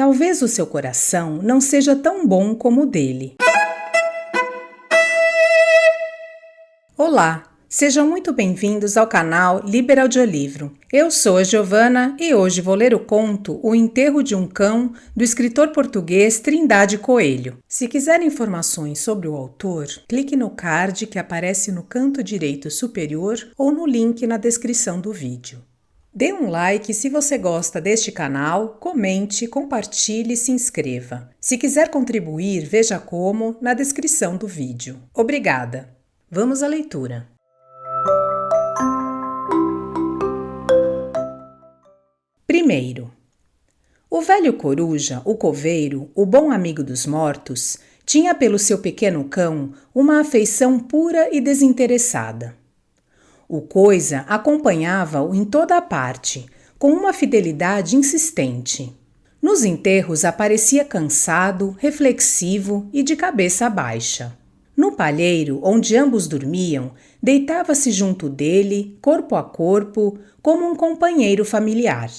Talvez o seu coração não seja tão bom como o dele. Olá, sejam muito bem-vindos ao canal Liber Audiolivro. Eu sou a Giovana e hoje vou ler o conto O Enterro de um Cão, do escritor português Trindade Coelho. Se quiser informações sobre o autor, clique no card que aparece no canto direito superior ou no link na descrição do vídeo. Dê um like se você gosta deste canal, comente, compartilhe e se inscreva. Se quiser contribuir, veja como na descrição do vídeo. Obrigada! Vamos à leitura. Primeiro, o velho coruja, o coveiro, o bom amigo dos mortos, tinha pelo seu pequeno cão uma afeição pura e desinteressada. O coisa acompanhava-o em toda a parte, com uma fidelidade insistente. Nos enterros aparecia cansado, reflexivo e de cabeça baixa. No palheiro, onde ambos dormiam, deitava-se junto dele, corpo a corpo, como um companheiro familiar.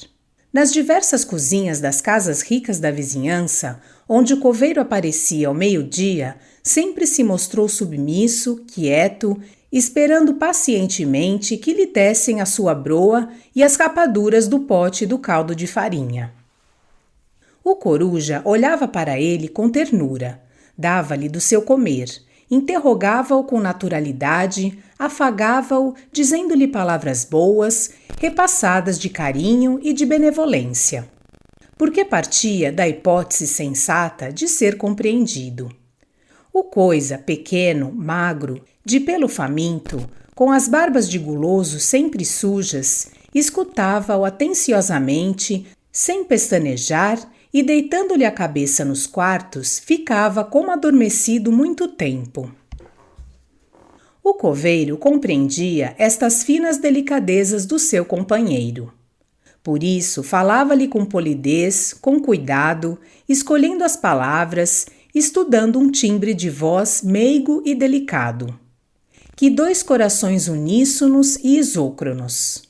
Nas diversas cozinhas das casas ricas da vizinhança, onde o coveiro aparecia ao meio-dia, sempre se mostrou submisso, quieto, esperando pacientemente que lhe dessem a sua broa e as rapaduras do pote do caldo de farinha. O coruja olhava para ele com ternura, dava-lhe do seu comer, interrogava-o com naturalidade, afagava-o, dizendo-lhe palavras boas, repassadas de carinho e de benevolência, porque partia da hipótese sensata de ser compreendido. O coisa, pequeno, magro, de pelo faminto, com as barbas de guloso sempre sujas, escutava-o atenciosamente, sem pestanejar, e deitando-lhe a cabeça nos quartos, ficava como adormecido muito tempo. O coveiro compreendia estas finas delicadezas do seu companheiro. Por isso, falava-lhe com polidez, com cuidado, escolhendo as palavras, estudando um timbre de voz meigo e delicado. Que dois corações uníssonos e isócronos.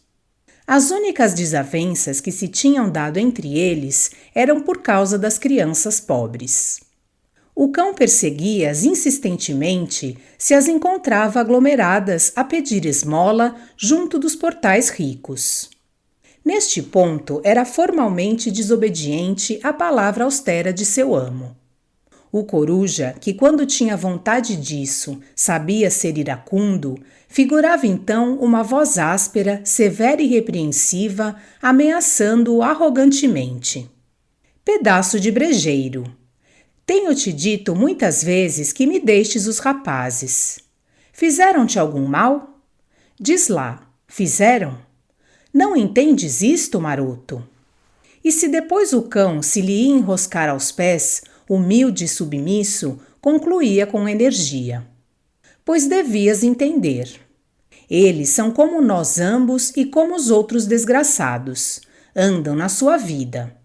As únicas desavenças que se tinham dado entre eles eram por causa das crianças pobres. O cão perseguia-as insistentemente se as encontrava aglomeradas a pedir esmola junto dos portais ricos. Neste ponto, era formalmente desobediente à palavra austera de seu amo. O coruja, que quando tinha vontade disso, sabia ser iracundo, figurava então uma voz áspera, severa e repreensiva, ameaçando-o arrogantemente. Pedaço de brejeiro! Tenho-te dito muitas vezes que me deixes os rapazes. Fizeram-te algum mal? Diz lá, fizeram? Não entendes isto, maroto? E se depois o cão se lhe ia enroscar aos pés, humilde e submisso, concluía com energia. Pois devias entender. Eles são como nós ambos e como os outros desgraçados. Andam na sua vida.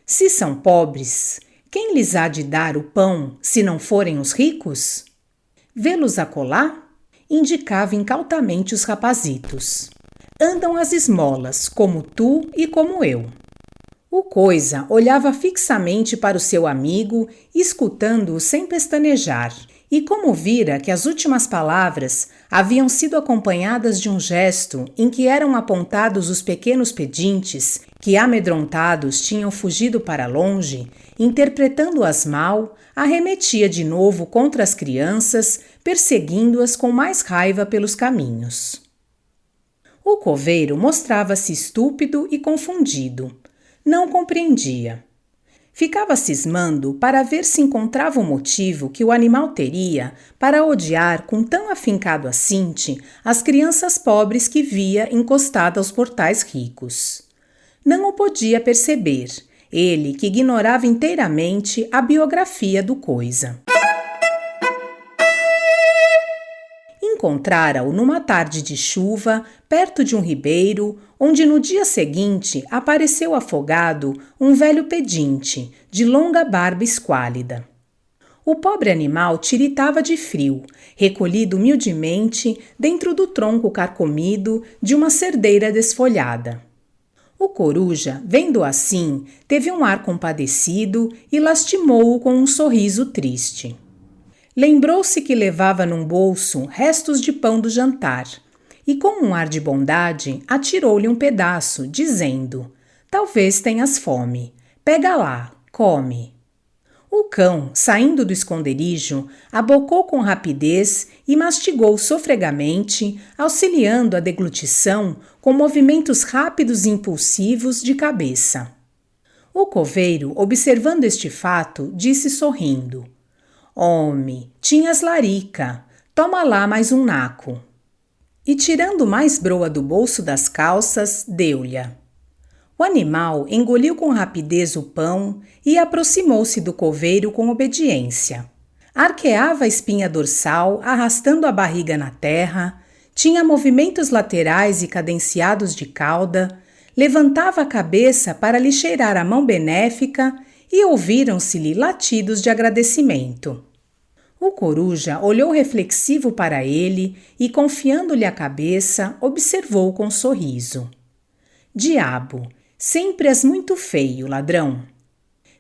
Se são pobres, quem lhes há de dar o pão, se não forem os ricos? Vê-los acolá? Indicava incautamente os rapazitos. Andam às esmolas, como tu e como eu. O coisa olhava fixamente para o seu amigo, escutando-o sem pestanejar, e como vira que as últimas palavras haviam sido acompanhadas de um gesto em que eram apontados os pequenos pedintes, que amedrontados tinham fugido para longe, interpretando-as mal, arremetia de novo contra as crianças, perseguindo-as com mais raiva pelos caminhos. O coveiro mostrava-se estúpido e confundido. Não compreendia. Ficava cismando para ver se encontrava o motivo que o animal teria para odiar com tão afincado acinte as crianças pobres que via encostada aos portais ricos. Não o podia perceber, ele que ignorava inteiramente a biografia do coisa. Encontrara-o numa tarde de chuva, perto de um ribeiro, onde no dia seguinte apareceu afogado um velho pedinte, de longa barba esquálida. O pobre animal tiritava de frio, recolhido humildemente dentro do tronco carcomido de uma cerdeira desfolhada. O coruja, vendo assim, teve um ar compadecido e lastimou-o com um sorriso triste. Lembrou-se que levava num bolso restos de pão do jantar e, com um ar de bondade, atirou-lhe um pedaço, dizendo: "Talvez tenhas fome. Pega lá, come." O cão, saindo do esconderijo, abocou com rapidez e mastigou sofregamente, auxiliando a deglutição com movimentos rápidos e impulsivos de cabeça. O coveiro, observando este fato, disse sorrindo: "Homem, tinhas larica, toma lá mais um naco." E tirando mais broa do bolso das calças, deu-lhe. O animal engoliu com rapidez o pão e aproximou-se do coveiro com obediência. Arqueava a espinha dorsal, arrastando a barriga na terra, tinha movimentos laterais e cadenciados de cauda, levantava a cabeça para lhe cheirar a mão benéfica e ouviram-se-lhe latidos de agradecimento. O coruja olhou reflexivo para ele e, confiando-lhe a cabeça, observou com sorriso: "Diabo! Sempre és muito feio, ladrão."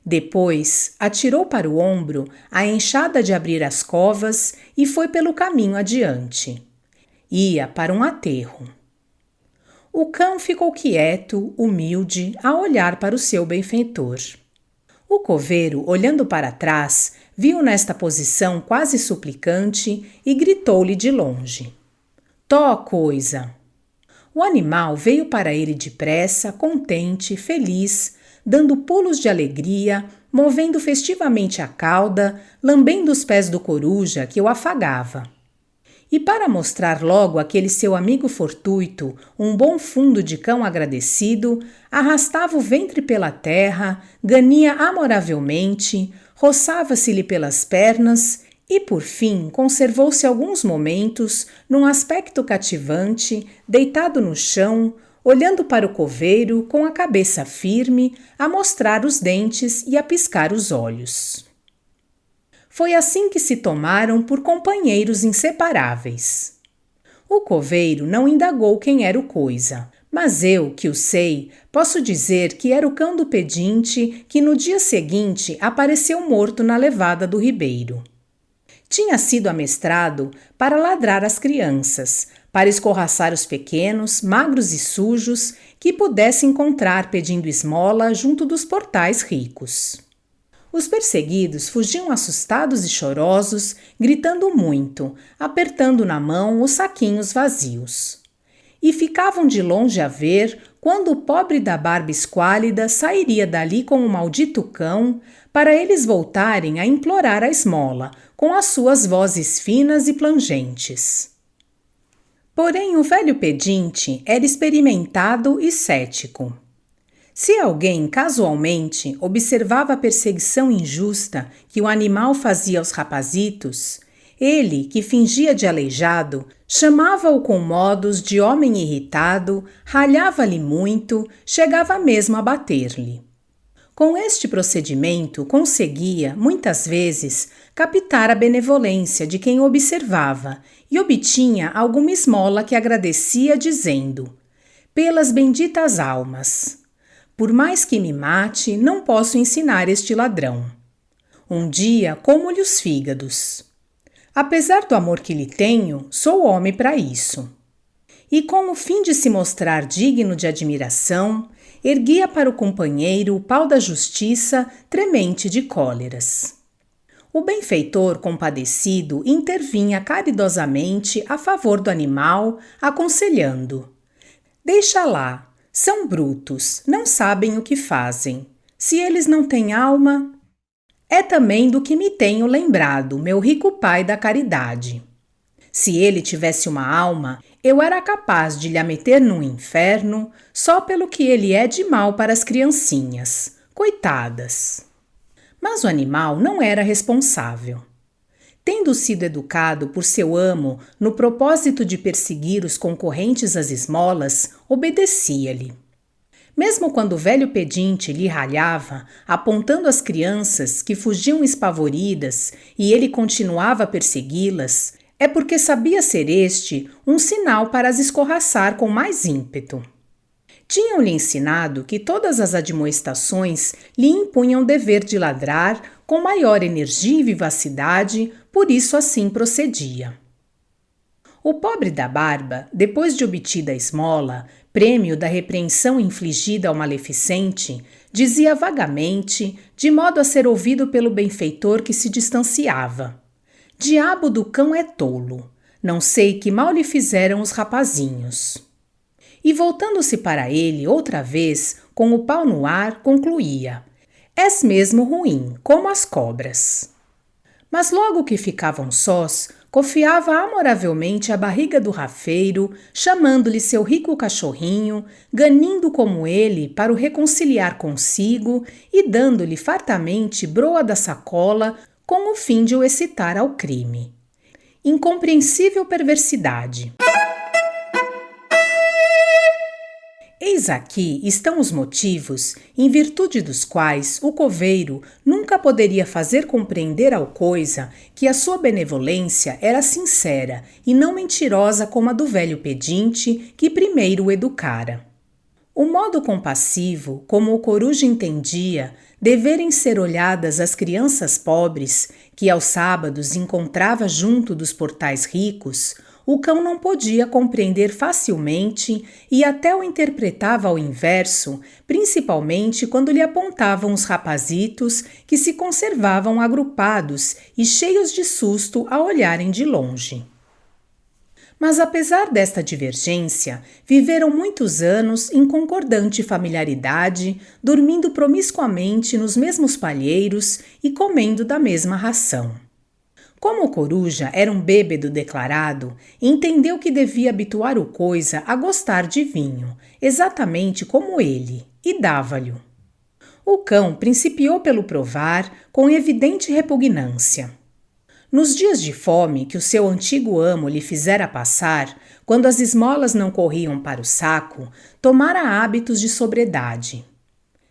Depois, atirou para o ombro a enxada de abrir as covas e foi pelo caminho adiante. Ia para um aterro. O cão ficou quieto, humilde, a olhar para o seu benfeitor. O coveiro, olhando para trás, viu nesta posição quase suplicante e gritou-lhe de longe: "Tó coisa!" O animal veio para ele depressa, contente, feliz, dando pulos de alegria, movendo festivamente a cauda, lambendo os pés do coruja que o afagava. E para mostrar logo àquele seu amigo fortuito um bom fundo de cão agradecido, arrastava o ventre pela terra, gania amoravelmente, roçava-se-lhe pelas pernas e, por fim, conservou-se alguns momentos num aspecto cativante, deitado no chão, olhando para o coveiro com a cabeça firme, a mostrar os dentes e a piscar os olhos. Foi assim que se tomaram por companheiros inseparáveis. O coveiro não indagou quem era o coisa, mas eu, que o sei, posso dizer que era o cão do pedinte que no dia seguinte apareceu morto na levada do ribeiro. Tinha sido amestrado para ladrar às crianças, para escorraçar os pequenos, magros e sujos que pudesse encontrar pedindo esmola junto dos portais ricos. Os perseguidos fugiam assustados e chorosos, gritando muito, apertando na mão os saquinhos vazios. E ficavam de longe a ver quando o pobre da barba esquálida sairia dali com o maldito cão, para eles voltarem a implorar a esmola, com as suas vozes finas e plangentes. Porém, o velho pedinte era experimentado e cético. Se alguém, casualmente, observava a perseguição injusta que o animal fazia aos rapazitos, ele, que fingia de aleijado, chamava-o com modos de homem irritado, ralhava-lhe muito, chegava mesmo a bater-lhe. Com este procedimento, conseguia, muitas vezes, captar a benevolência de quem o observava e obtinha alguma esmola que agradecia, dizendo: "Pelas benditas almas, por mais que me mate, não posso ensinar este ladrão. Um dia como-lhe os fígados. Apesar do amor que lhe tenho, sou homem para isso." E com o fim de se mostrar digno de admiração, erguia para o companheiro o pau da justiça, tremente de cóleras. O benfeitor, compadecido, intervinha caridosamente a favor do animal, aconselhando: "Deixa lá, são brutos, não sabem o que fazem. Se eles não têm alma..." É também do que me tenho lembrado, meu rico pai da caridade. Se ele tivesse uma alma, eu era capaz de lhe a meter num inferno só pelo que ele é de mal para as criancinhas. Coitadas! Mas o animal não era responsável. Tendo sido educado por seu amo no propósito de perseguir os concorrentes às esmolas, obedecia-lhe. Mesmo quando o velho pedinte lhe ralhava, apontando as crianças que fugiam espavoridas e ele continuava a persegui-las, é porque sabia ser este um sinal para as escorraçar com mais ímpeto. Tinham-lhe ensinado que todas as admoestações lhe impunham o dever de ladrar com maior energia e vivacidade, por isso assim procedia. O pobre da barba, depois de obtida a esmola, prêmio da repreensão infligida ao maleficente, dizia vagamente, de modo a ser ouvido pelo benfeitor que se distanciava: "Diabo do cão é tolo, não sei que mal lhe fizeram os rapazinhos." E voltando-se para ele outra vez, com o pau no ar, concluía: "És mesmo ruim, como as cobras." Mas logo que ficavam sós, cofiava amoravelmente a barriga do rafeiro, chamando-lhe seu rico cachorrinho, ganindo como ele para o reconciliar consigo e dando-lhe fartamente broa da sacola com o fim de o excitar ao crime. Incompreensível perversidade! Eis aqui estão os motivos, em virtude dos quais o coveiro nunca poderia fazer compreender ao coisa que a sua benevolência era sincera e não mentirosa como a do velho pedinte que primeiro o educara. O modo compassivo, como o coruja entendia, deverem ser olhadas as crianças pobres, que aos sábados encontrava junto dos portais ricos, o cão não podia compreender facilmente e até o interpretava ao inverso, principalmente quando lhe apontavam os rapazitos que se conservavam agrupados e cheios de susto a olharem de longe. Mas apesar desta divergência, viveram muitos anos em concordante familiaridade, dormindo promiscuamente nos mesmos palheiros e comendo da mesma ração. Como o coruja era um bêbedo declarado, entendeu que devia habituar o coisa a gostar de vinho, exatamente como ele, e dava-lhe. O cão principiou pelo provar com evidente repugnância. Nos dias de fome que o seu antigo amo lhe fizera passar, quando as esmolas não corriam para o saco, tomara hábitos de sobriedade.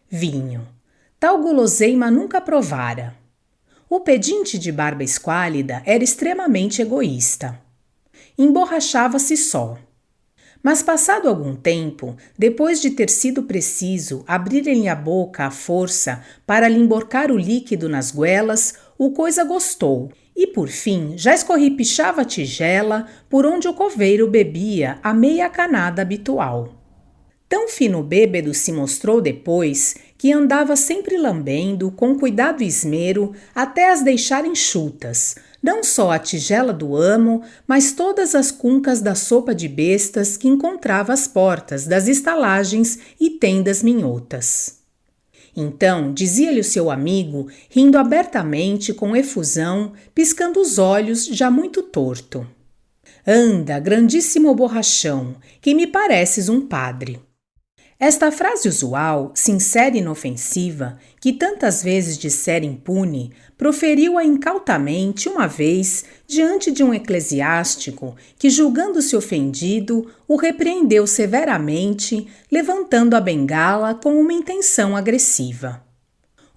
Vinho. Tal guloseima nunca provara. O pedinte de barba esquálida era extremamente egoísta. Emborrachava-se só. Mas passado algum tempo, depois de ter sido preciso abrirem-lhe a boca à força para lhe emborcar o líquido nas goelas, o coisa gostou e, por fim, já escorripichava a tigela por onde o coveiro bebia a meia canada habitual. Tão fino bêbedo se mostrou depois que andava sempre lambendo, com cuidado e esmero, até as deixar enxutas, não só a tigela do amo, mas todas as cuncas da sopa de bestas que encontrava às portas das estalagens e tendas minhotas. Então, dizia-lhe o seu amigo, rindo abertamente com efusão, piscando os olhos já muito torto: "Anda, grandíssimo borrachão, que me pareces um padre." Esta frase usual, sincera e inofensiva, que tantas vezes dissera impune, proferiu-a incautamente uma vez diante de um eclesiástico que, julgando-se ofendido, o repreendeu severamente, levantando a bengala com uma intenção agressiva.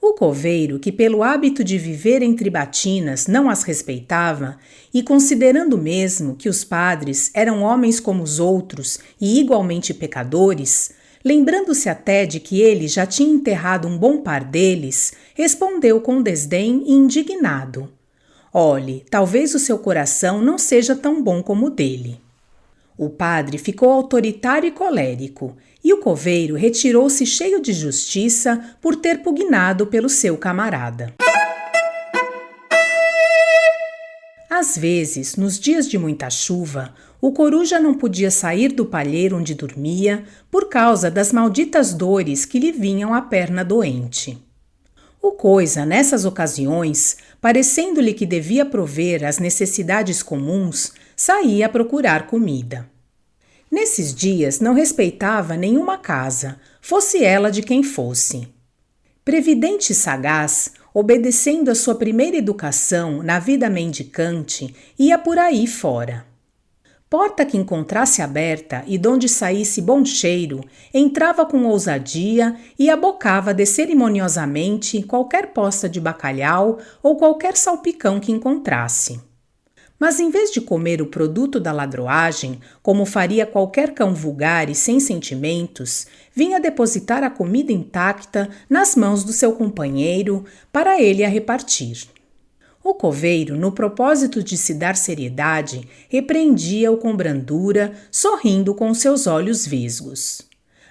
O coveiro, que pelo hábito de viver entre batinas não as respeitava, e considerando mesmo que os padres eram homens como os outros e igualmente pecadores, lembrando-se até de que ele já tinha enterrado um bom par deles, respondeu com desdém e indignado: "Olhe, talvez o seu coração não seja tão bom como o dele." O padre ficou autoritário e colérico, e o coveiro retirou-se cheio de justiça por ter pugnado pelo seu camarada. Às vezes, nos dias de muita chuva, o coruja não podia sair do palheiro onde dormia por causa das malditas dores que lhe vinham à perna doente. O coisa, nessas ocasiões, parecendo-lhe que devia prover as necessidades comuns, saía a procurar comida. Nesses dias não respeitava nenhuma casa, fosse ela de quem fosse. Previdente e sagaz, obedecendo a sua primeira educação na vida mendicante, ia por aí fora. Porta que encontrasse aberta e donde saísse bom cheiro, entrava com ousadia e abocava descerimoniosamente qualquer posta de bacalhau ou qualquer salpicão que encontrasse. Mas em vez de comer o produto da ladroagem, como faria qualquer cão vulgar e sem sentimentos, vinha depositar a comida intacta nas mãos do seu companheiro para ele a repartir. O coveiro, no propósito de se dar seriedade, repreendia-o com brandura, sorrindo com seus olhos vesgos.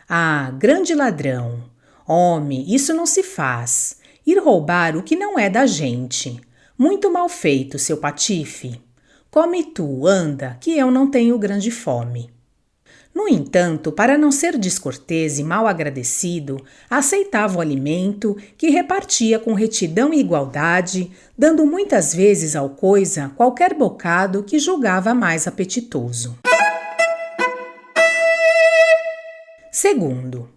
Ah, grande ladrão! Homem, isso não se faz. Ir roubar o que não é da gente. Muito mal feito, seu patife. Come tu, anda, que eu não tenho grande fome. No entanto, para não ser descortês e mal agradecido, aceitava o alimento que repartia com retidão e igualdade, dando muitas vezes ao coisa qualquer bocado que julgava mais apetitoso. Segundo.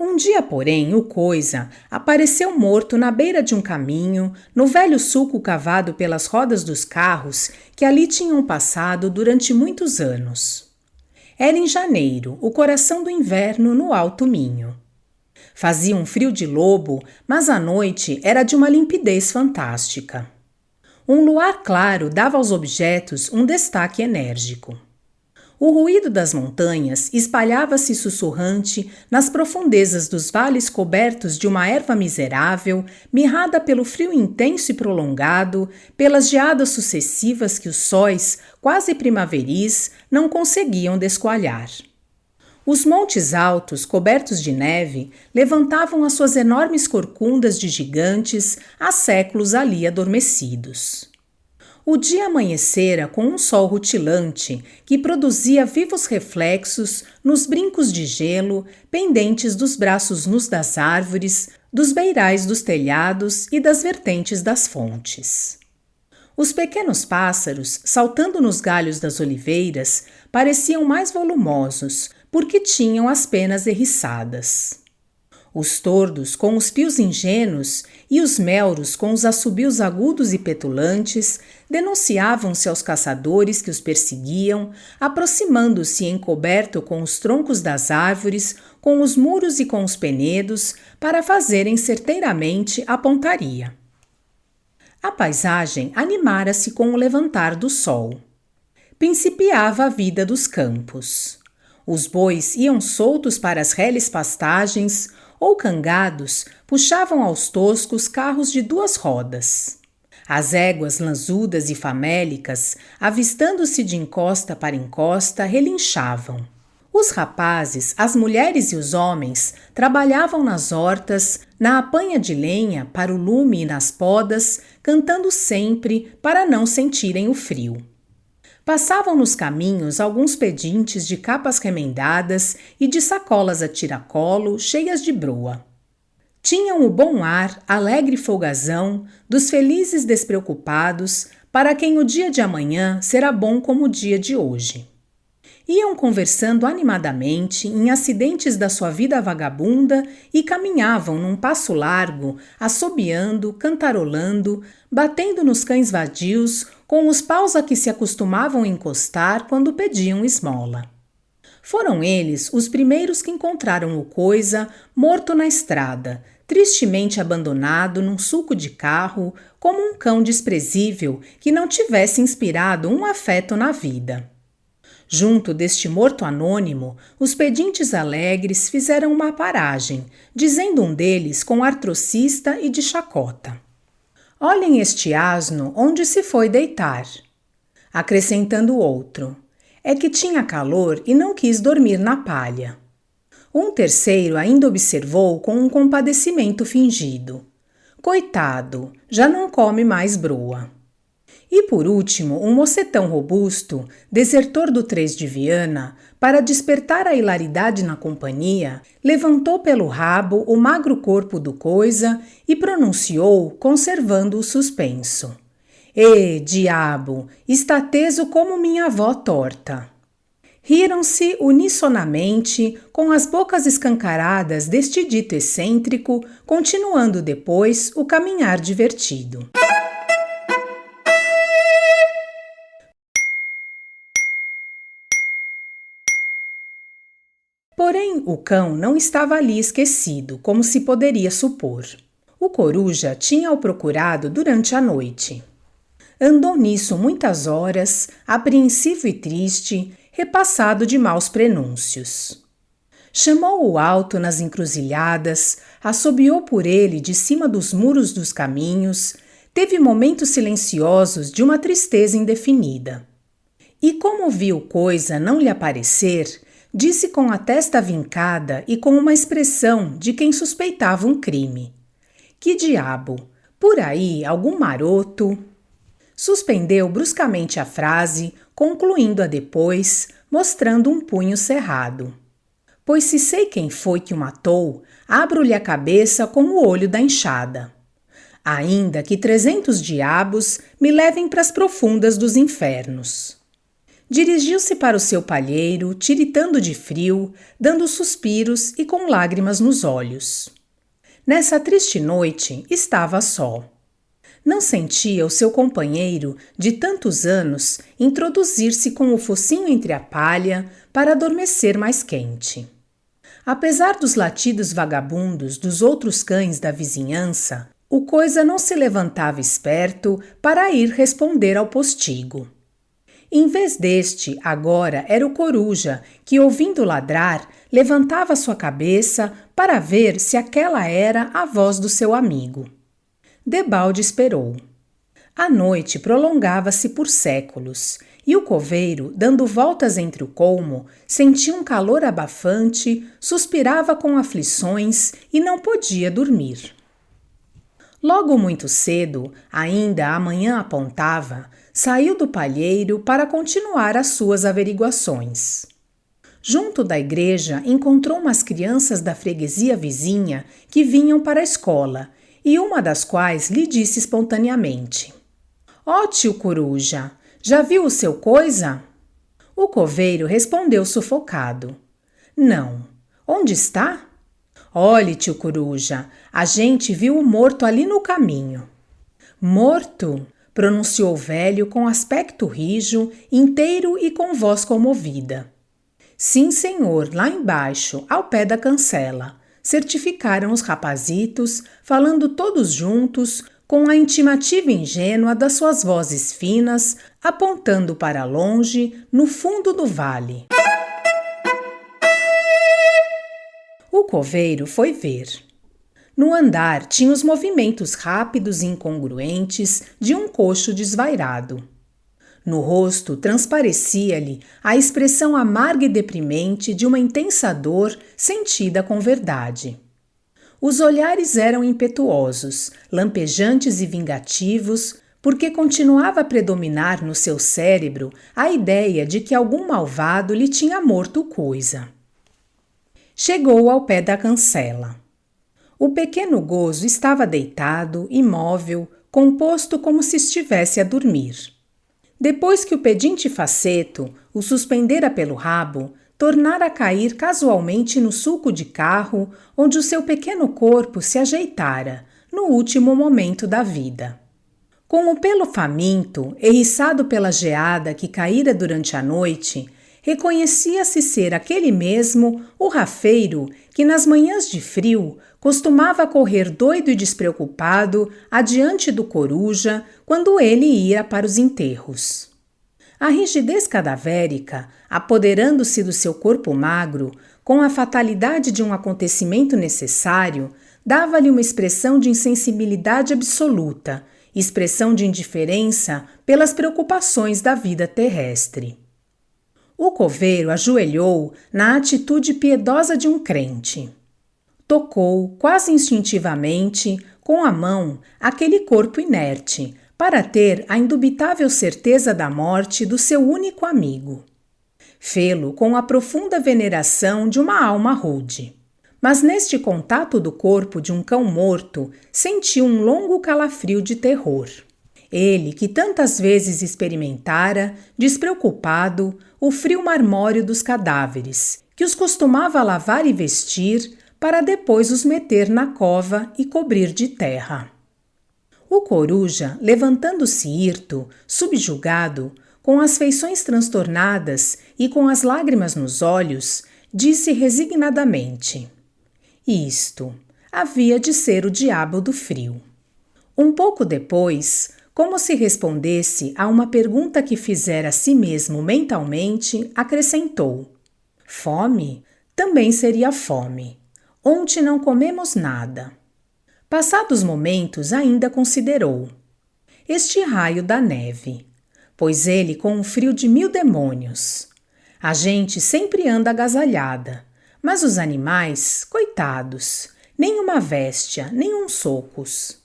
Um dia, porém, o coisa apareceu morto na beira de um caminho, no velho sulco cavado pelas rodas dos carros que ali tinham passado durante muitos anos. Era em janeiro, o coração do inverno no Alto Minho. Fazia um frio de lobo, mas a noite era de uma limpidez fantástica. Um luar claro dava aos objetos um destaque enérgico. O ruído das montanhas espalhava-se sussurrante nas profundezas dos vales cobertos de uma erva miserável, mirrada pelo frio intenso e prolongado, pelas geadas sucessivas que os sóis, quase primaveris, não conseguiam descoalhar. Os montes altos, cobertos de neve, levantavam as suas enormes corcundas de gigantes há séculos ali adormecidos. O dia amanhecera com um sol rutilante que produzia vivos reflexos nos brincos de gelo pendentes dos braços nus das árvores, dos beirais dos telhados e das vertentes das fontes. Os pequenos pássaros, saltando nos galhos das oliveiras, pareciam mais volumosos, porque tinham as penas erriçadas. Os tordos, com os pios ingênuos, e os melros, com os assobios agudos e petulantes, denunciavam-se aos caçadores que os perseguiam, aproximando-se encoberto com os troncos das árvores, com os muros e com os penedos, para fazerem certeiramente a pontaria. A paisagem animara-se com o levantar do sol. Principiava a vida dos campos. Os bois iam soltos para as reles pastagens, ou cangados puxavam aos toscos carros de 2 rodas. As éguas lanzudas e famélicas, avistando-se de encosta para encosta, relinchavam. Os rapazes, as mulheres e os homens trabalhavam nas hortas, na apanha de lenha para o lume e nas podas, cantando sempre para não sentirem o frio. Passavam nos caminhos alguns pedintes de capas remendadas e de sacolas a tiracolo cheias de broa. Tinham o bom ar, alegre folgazão, dos felizes despreocupados, para quem o dia de amanhã será bom como o dia de hoje. Iam conversando animadamente em acidentes da sua vida vagabunda e caminhavam num passo largo, assobiando, cantarolando, batendo nos cães vadios, com os paus a que se acostumavam encostar quando pediam esmola. Foram eles os primeiros que encontraram o coisa morto na estrada, tristemente abandonado num sulco de carro, como um cão desprezível que não tivesse inspirado um afeto na vida. Junto deste morto anônimo, os pedintes alegres fizeram uma paragem, dizendo um deles com ar trocista e de chacota: "Olhem este asno onde se foi deitar." Acrescentando outro: "É que tinha calor e não quis dormir na palha." Um terceiro ainda observou com um compadecimento fingido: "Coitado, já não come mais broa." E por último, um mocetão robusto, desertor do 3 de Viana, para despertar a hilaridade na companhia, levantou pelo rabo o magro corpo do coisa e pronunciou, conservando o suspenso: diabo, está teso como minha avó torta." Riram-se unissonamente, com as bocas escancaradas deste dito excêntrico, continuando depois o caminhar divertido. Porém, o cão não estava ali esquecido, como se poderia supor. O coruja tinha-o procurado durante a noite. Andou nisso muitas horas, apreensivo e triste, repassado de maus prenúncios. Chamou-o alto nas encruzilhadas, assobiou por ele de cima dos muros dos caminhos, teve momentos silenciosos de uma tristeza indefinida. E como viu coisa não lhe aparecer, disse com a testa vincada e com uma expressão de quem suspeitava um crime: "Que diabo! Por aí algum maroto?" Suspendeu bruscamente a frase, concluindo-a depois, mostrando um punho cerrado. "Pois se sei quem foi que o matou, abro-lhe a cabeça com o olho da enxada. Ainda que 300 diabos me levem para as profundas dos infernos." Dirigiu-se para o seu palheiro, tiritando de frio, dando suspiros e com lágrimas nos olhos. Nessa triste noite estava só. Não sentia o seu companheiro de tantos anos introduzir-se com o focinho entre a palha para adormecer mais quente. Apesar dos latidos vagabundos dos outros cães da vizinhança, o coisa não se levantava esperto para ir responder ao postigo. Em vez deste, agora era o coruja que, ouvindo ladrar, levantava sua cabeça para ver se aquela era a voz do seu amigo. Debalde esperou. A noite prolongava-se por séculos, e o coveiro, dando voltas entre o colmo, sentia um calor abafante, suspirava com aflições e não podia dormir. Logo muito cedo, ainda a manhã apontava, saiu do palheiro para continuar as suas averiguações. Junto da igreja encontrou umas crianças da freguesia vizinha que vinham para a escola, e uma das quais lhe disse espontaneamente: "Ó tio Coruja, já viu o seu coisa?" O coveiro respondeu sufocado: "Não. Onde está?" "Olhe, tio Coruja, a gente viu o morto ali no caminho." "Morto?" pronunciou o velho com aspecto rijo, inteiro e com voz comovida. "Sim, senhor, lá embaixo, ao pé da cancela", certificaram os rapazitos, falando todos juntos, com a intimativa ingênua das suas vozes finas, apontando para longe, no fundo do vale. O coveiro foi ver. No andar tinha os movimentos rápidos e incongruentes de um coxo desvairado. No rosto transparecia-lhe a expressão amarga e deprimente de uma intensa dor sentida com verdade. Os olhares eram impetuosos, lampejantes e vingativos, porque continuava a predominar no seu cérebro a ideia de que algum malvado lhe tinha morto coisa. Chegou ao pé da cancela. O pequeno gozo estava deitado, imóvel, composto como se estivesse a dormir. Depois que o pedinte faceto o suspendera pelo rabo, tornara a cair casualmente no sulco de carro, onde o seu pequeno corpo se ajeitara, no último momento da vida. Com o pelo faminto, eriçado pela geada que caíra durante a noite, reconhecia-se ser aquele mesmo, o rafeiro, que nas manhãs de frio costumava correr doido e despreocupado adiante do coruja quando ele ia para os enterros. A rigidez cadavérica, apoderando-se do seu corpo magro, com a fatalidade de um acontecimento necessário, dava-lhe uma expressão de insensibilidade absoluta, expressão de indiferença pelas preocupações da vida terrestre. O coveiro ajoelhou na atitude piedosa de um crente. Tocou, quase instintivamente, com a mão, aquele corpo inerte, para ter a indubitável certeza da morte do seu único amigo. Fê-lo com a profunda veneração de uma alma rude. Mas neste contato do corpo de um cão morto, sentiu um longo calafrio de terror. Ele, que tantas vezes experimentara, despreocupado, o frio marmóreo dos cadáveres, que os costumava lavar e vestir, para depois os meter na cova e cobrir de terra. O coruja, levantando-se hirto, subjugado, com as feições transtornadas e com as lágrimas nos olhos, disse resignadamente: "Isto havia de ser o diabo do frio." Um pouco depois, como se respondesse a uma pergunta que fizera a si mesmo mentalmente, acrescentou: fome? Também seria fome. Ontem não comemos nada. Passados momentos, ainda considerou: este raio da neve, pois ele com um frio de 1000 demônios. A gente sempre anda agasalhada, mas os animais, coitados, nem uma véstia, nem uns socos.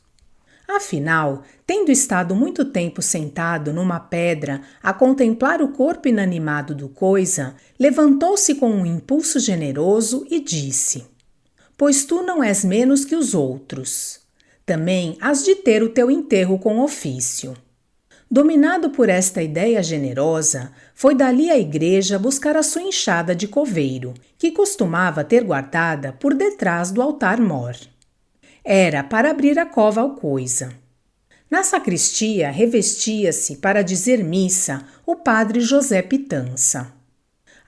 Afinal, tendo estado muito tempo sentado numa pedra a contemplar o corpo inanimado do coisa, levantou-se com um impulso generoso e disse: pois tu não és menos que os outros. Também has de ter o teu enterro com ofício. Dominado por esta ideia generosa, foi dali à igreja buscar a sua enxada de coveiro, que costumava ter guardada por detrás do altar-mor. Era para abrir a cova ao coisa. Na sacristia revestia-se para dizer missa o padre José Pitança.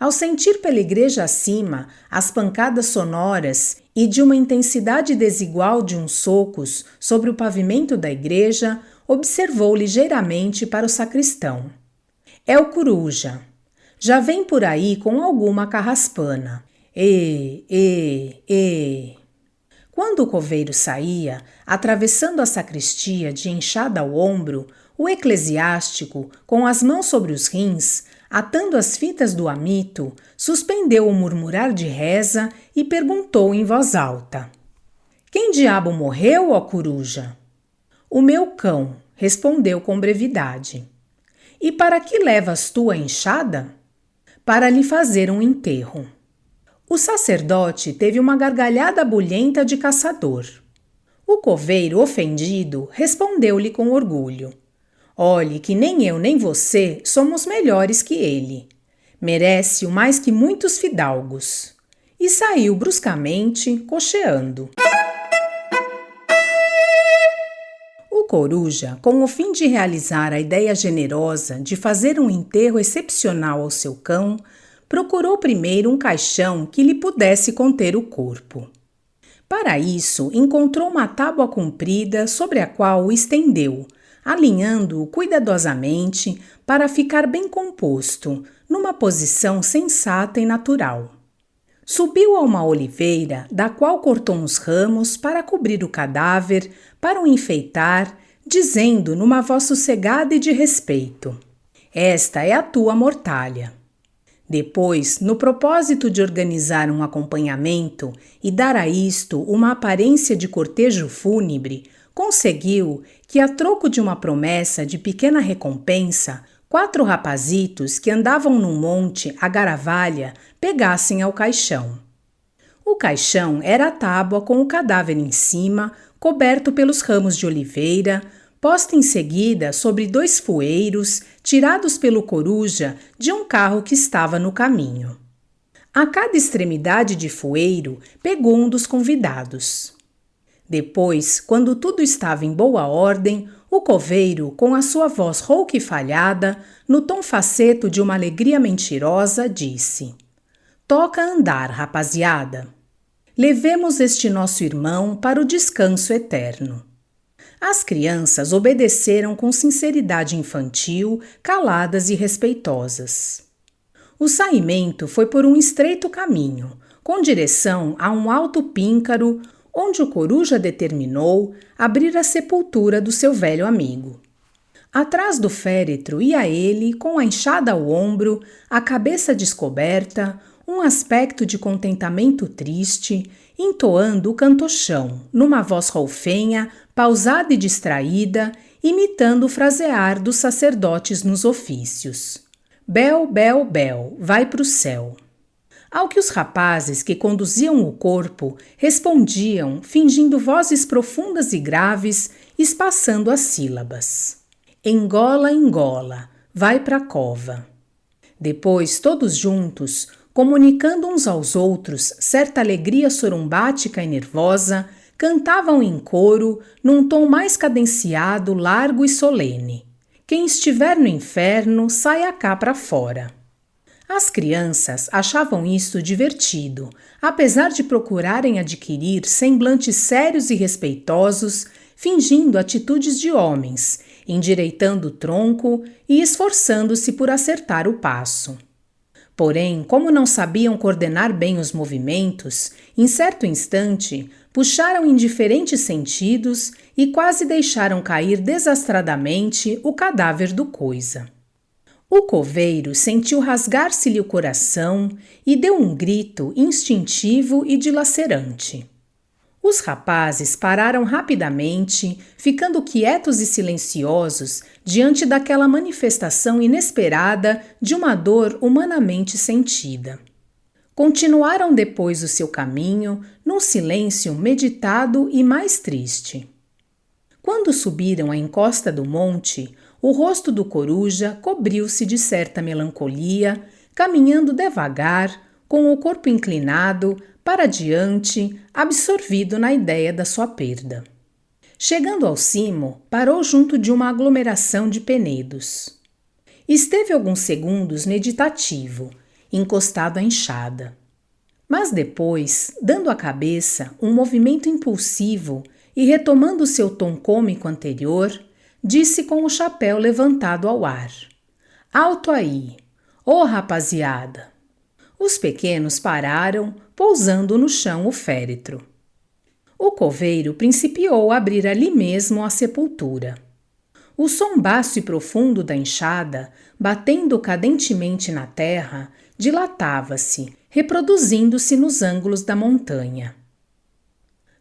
Ao sentir pela igreja acima as pancadas sonoras e de uma intensidade desigual de uns socos sobre o pavimento da igreja, observou ligeiramente para o sacristão. É o coruja. Já vem por aí com alguma carraspana. Quando o coveiro saía, atravessando a sacristia de enxada ao ombro, o eclesiástico, com as mãos sobre os rins, atando as fitas do amito, suspendeu o murmurar de reza e perguntou em voz alta: quem diabo morreu, ó coruja? O meu cão, respondeu com brevidade. E para que levas tu a enxada? Para lhe fazer um enterro. O sacerdote teve uma gargalhada bulhenta de caçador. O coveiro, ofendido, respondeu-lhe com orgulho: olhe que nem eu nem você somos melhores que ele. Merece-o mais que muitos fidalgos. E saiu bruscamente, cocheando. O coruja, com o fim de realizar a ideia generosa de fazer um enterro excepcional ao seu cão, procurou primeiro um caixão que lhe pudesse conter o corpo. Para isso, encontrou uma tábua comprida sobre a qual o estendeu, alinhando-o cuidadosamente para ficar bem composto, numa posição sensata e natural. Subiu a uma oliveira, da qual cortou uns ramos para cobrir o cadáver, para o enfeitar, dizendo numa voz sossegada e de respeito: esta é a tua mortalha. Depois, no propósito de organizar um acompanhamento e dar a isto uma aparência de cortejo fúnebre, conseguiu que, a troco de uma promessa de pequena recompensa, 4 rapazitos que andavam no monte à garavalha pegassem ao caixão. O caixão era a tábua com o cadáver em cima, coberto pelos ramos de oliveira, posta em seguida sobre 2 fueiros tirados pelo coruja de um carro que estava no caminho. A cada extremidade de fueiro pegou um dos convidados. Depois, quando tudo estava em boa ordem, o coveiro, com a sua voz rouca e falhada, no tom faceto de uma alegria mentirosa, disse: toca andar, rapaziada. Levemos este nosso irmão para o descanso eterno. As crianças obedeceram com sinceridade infantil, caladas e respeitosas. O saimento foi por um estreito caminho, com direção a um alto píncaro, onde o coruja determinou abrir a sepultura do seu velho amigo. Atrás do féretro ia ele, com a enxada ao ombro, a cabeça descoberta, um aspecto de contentamento triste, entoando o cantochão, numa voz rolfenha, pausada e distraída, imitando o frasear dos sacerdotes nos ofícios. Bel, bel, bel, vai pro céu. Ao que os rapazes que conduziam o corpo respondiam, fingindo vozes profundas e graves, espaçando as sílabas. Engola, engola, vai pra cova. Depois, todos juntos, comunicando uns aos outros certa alegria sorumbática e nervosa, cantavam em coro, num tom mais cadenciado, largo e solene: quem estiver no inferno, saia cá para fora. As crianças achavam isto divertido, apesar de procurarem adquirir semblantes sérios e respeitosos, fingindo atitudes de homens, endireitando o tronco e esforçando-se por acertar o passo. Porém, como não sabiam coordenar bem os movimentos, em certo instante puxaram em diferentes sentidos e quase deixaram cair desastradamente o cadáver do coisa. O coveiro sentiu rasgar-se-lhe o coração e deu um grito instintivo e dilacerante. Os rapazes pararam rapidamente, ficando quietos e silenciosos diante daquela manifestação inesperada de uma dor humanamente sentida. Continuaram depois o seu caminho num silêncio meditado e mais triste. Quando subiram a encosta do monte, o rosto do coruja cobriu-se de certa melancolia, caminhando devagar, com o corpo inclinado para diante, absorvido na ideia da sua perda. Chegando ao cimo, parou junto de uma aglomeração de penedos. Esteve alguns segundos meditativo, encostado à enxada. Mas depois, dando à cabeça um movimento impulsivo e retomando seu tom cômico anterior, disse com o chapéu levantado ao ar: "Alto aí! Ô rapaziada!" Os pequenos pararam, pousando no chão o féretro. O coveiro principiou a abrir ali mesmo a sepultura. O som baço e profundo da enxada, batendo cadentemente na terra, dilatava-se, reproduzindo-se nos ângulos da montanha.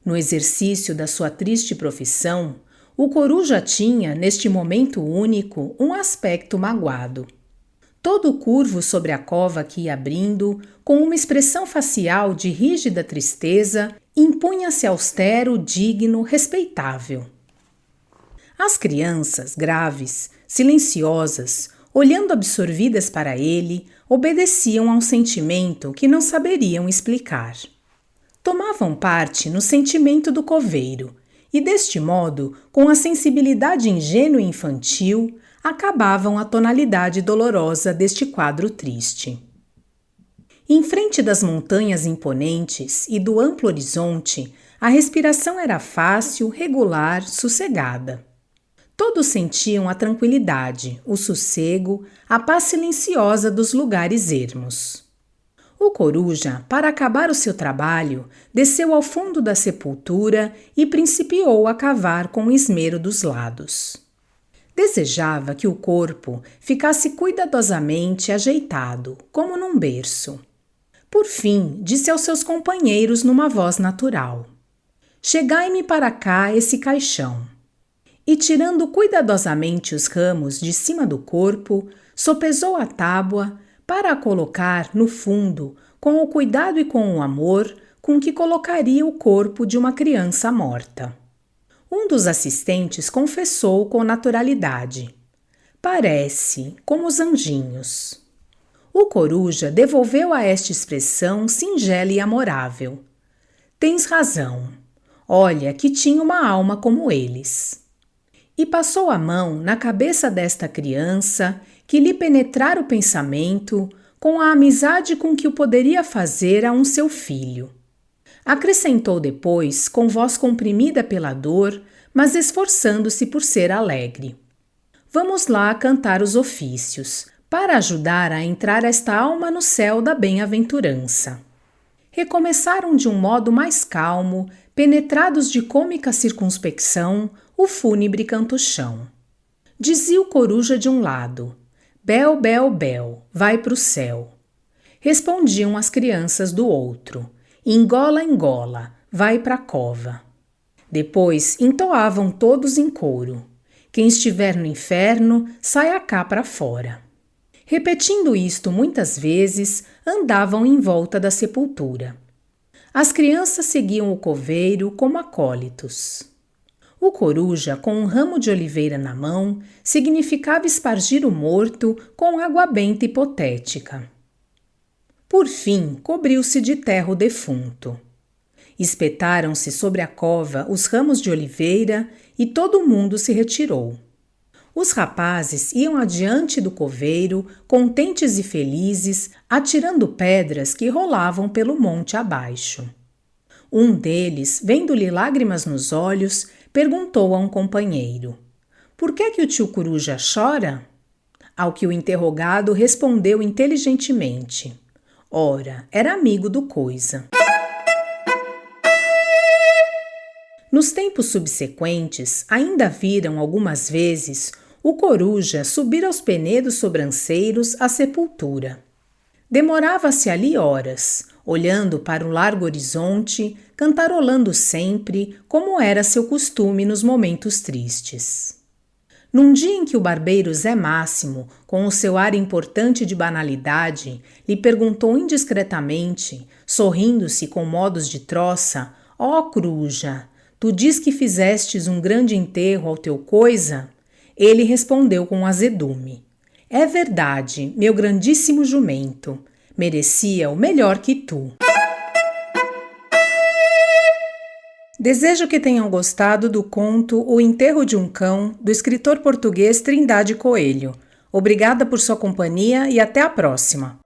No exercício da sua triste profissão, o coruja tinha, neste momento único, um aspecto magoado. Todo curvo sobre a cova que ia abrindo, com uma expressão facial de rígida tristeza, impunha-se austero, digno, respeitável. As crianças, graves, silenciosas, olhando absorvidas para ele, obedeciam a um sentimento que não saberiam explicar. Tomavam parte no sentimento do coveiro e, deste modo, com a sensibilidade ingênua e infantil, acabavam a tonalidade dolorosa deste quadro triste. Em frente das montanhas imponentes e do amplo horizonte, a respiração era fácil, regular, sossegada. Todos sentiam a tranquilidade, o sossego, a paz silenciosa dos lugares ermos. O coruja, para acabar o seu trabalho, desceu ao fundo da sepultura e principiou a cavar com o esmero dos lados. Desejava que o corpo ficasse cuidadosamente ajeitado, como num berço. Por fim, disse aos seus companheiros numa voz natural: "Chegai-me para cá esse caixão." E, tirando cuidadosamente os ramos de cima do corpo, sopesou a tábua para a colocar no fundo com o cuidado e com o amor com que colocaria o corpo de uma criança morta. Um dos assistentes confessou com naturalidade: "Parece, como os anjinhos." O coruja devolveu a esta expressão singela e amorável: "Tens razão. Olha que tinha uma alma como eles." E passou a mão na cabeça desta criança, que lhe penetrara o pensamento, com a amizade com que o poderia fazer a um seu filho. Acrescentou depois, com voz comprimida pela dor, mas esforçando-se por ser alegre: "Vamos lá cantar os ofícios, para ajudar a entrar esta alma no céu da bem-aventurança." Recomeçaram de um modo mais calmo, penetrados de cômica circunspecção, o fúnebre canto-chão. Dizia o coruja de um lado: "Bel, bel, bel, vai pro céu." Respondiam as crianças do outro: "Engola, engola, vai pra cova." Depois entoavam todos em coro: "Quem estiver no inferno, saia cá para fora." Repetindo isto muitas vezes, andavam em volta da sepultura. As crianças seguiam o coveiro como acólitos. O coruja, com um ramo de oliveira na mão, significava espargir o morto com água benta hipotética. Por fim, cobriu-se de terra o defunto. Espetaram-se sobre a cova os ramos de oliveira e todo mundo se retirou. Os rapazes iam adiante do coveiro, contentes e felizes, atirando pedras que rolavam pelo monte abaixo. Um deles, vendo-lhe lágrimas nos olhos, perguntou a um companheiro: Por que o tio Coruja chora? Ao que o interrogado respondeu inteligentemente. Ora, era amigo do Coisa. Nos tempos subsequentes, ainda viram algumas vezes o Coruja subir aos penedos sobranceiros à sepultura. Demorava-se ali horas, olhando para o largo horizonte, cantarolando sempre, como era seu costume nos momentos tristes. Num dia em que o barbeiro Zé Máximo, com o seu ar importante de banalidade, lhe perguntou indiscretamente, sorrindo-se com modos de troça: Ó Coruja, tu diz que fizestes um grande enterro ao teu Coisa? Ele respondeu com azedume: É verdade, meu grandíssimo jumento, merecia o melhor que tu. Desejo que tenham gostado do conto O Enterro de um Cão, do escritor português Trindade Coelho. Obrigada por sua companhia e até a próxima!